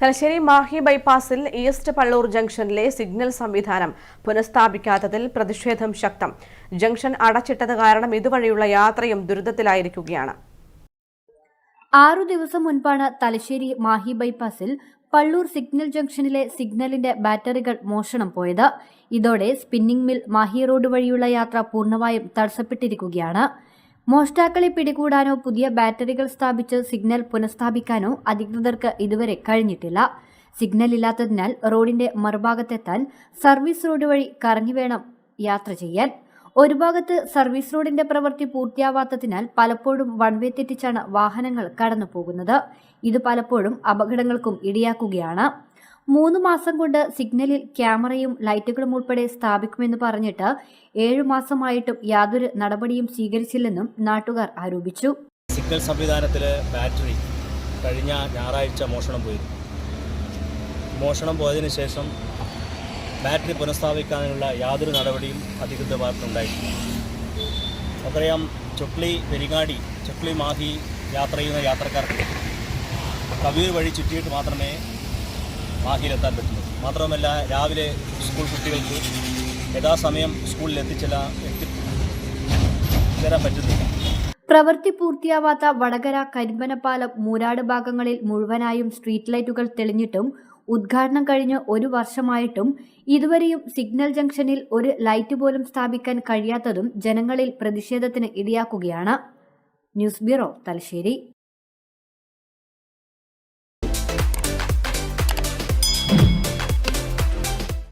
Thalassery Mahe ബൈപ്പാസിൽ east Pallur ജംഗ്ഷനിലെ signal സംവിധാനം പുനഃസ്ഥാപിക്കാത്തതിൽ പ്രതിഷേധം ശക്തം. ജംഗ്ഷൻ അടച്ചിട്ടത് കാരണം ഇതുവഴിയുള്ള യാത്രയും ദുരിതത്തിലായിരിക്കുകയാണ്. 6 ദിവസം മുൻപാണ് തലശ്ശേരി മാഹി ബൈപ്പാസിൽ പള്ളൂർ സിഗ്നൽ ജംഗ്ഷനിലെ സിഗ്നലിന്റെ ബാറ്ററികൾ മോഷണം പോയത്. ഇതോടെ സ്പിന്നിംഗ് മിൽ മാഹി റോഡ് വഴിയുള്ള യാത്ര പൂർണ്ണമായും തടസ്സപ്പെട്ടിരിക്കുകയാണ്. മോഷ്ടാക്കളെ പിടികൂടാനോ പുതിയ ബാറ്ററികൾ സ്ഥാപിച്ച് സിഗ്നൽ പുനഃസ്ഥാപിക്കാനോ അധികൃതർക്ക് ഇതുവരെ കഴിഞ്ഞിട്ടില്ല. സിഗ്നൽ ഇല്ലാത്തതിനാൽ റോഡിന്റെ മറുഭാഗത്തെത്താൻ സർവീസ് റോഡ് വഴി കറങ്ങി വേണം യാത്ര ചെയ്യാൻ. ഒരു ഭാഗത്ത് സർവീസ് റോഡിന്റെ പ്രവൃത്തി പൂർത്തിയാവാത്തതിനാൽ പലപ്പോഴും വൺവേ തെറ്റിച്ചാണ് വാഹനങ്ങൾ കടന്നു പോകുന്നത്. ഇത് പലപ്പോഴും അപകടങ്ങൾക്കും ഇടയാക്കുകയാണ്. 3 മാസം കൊണ്ട് സിഗ്നലിൽ ക്യാമറയും ലൈറ്റുകളും ഉൾപ്പെടെ സ്ഥാപിക്കുമെന്ന് പറഞ്ഞിട്ട് 7 മാസമായിട്ടും യാതൊരു നടപടിയും സ്വീകരിച്ചില്ലെന്നും നാട്ടുകാർ ആരോപിച്ചു. സിഗ്നൽ സംവിധാനത്തിലെ ബാറ്ററി കഴിഞ്ഞ ഞായറാഴ്ച മോഷണം പോയതിനു ശേഷം ബാറ്ററി പുനഃസ്ഥാപിക്കാനുള്ള യാതൊരു നടപടിയും അധികൃതരുടെ ഭാഗത്തുനിന്നുണ്ടായിട്ടില്ല. നമുക്കറിയാം, പെരിങ്ങാടി ചൊക്ലി മാഹി യാത്ര ചെയ്യുന്ന യാത്രക്കാർക്ക് കവിയൂർ വഴി ചുറ്റിയിട്ട് മാത്രമേ മാഹിയിലെത്താൻ പറ്റുള്ളൂ. മാത്രമല്ല, രാവിലെ സ്കൂൾ കുട്ടികൾക്ക് യഥാസമയം സ്കൂളിൽ എത്തിച്ചേരാൻ പറ്റുന്നില്ല. പ്രവൃത്തി പൂർത്തിയാവാത്ത വടകര കരിമ്പനപ്പാലം മൂരാട് ഭാഗങ്ങളിൽ മുഴുവനായും സ്ട്രീറ്റ് ലൈറ്റുകൾ തെളിഞ്ഞിട്ടും ഉദ്ഘാടനം കഴിഞ്ഞ് 1 വർഷമായിട്ടും ഇതുവരെയും സിഗ്നൽ ജംഗ്ഷനിൽ ഒരു ലൈറ്റ് പോലും സ്ഥാപിക്കാൻ കഴിയാത്തതും ജനങ്ങളിൽ പ്രതിഷേധത്തിന് ഇടയാക്കുകയാണ്. News bureau, Thalassery.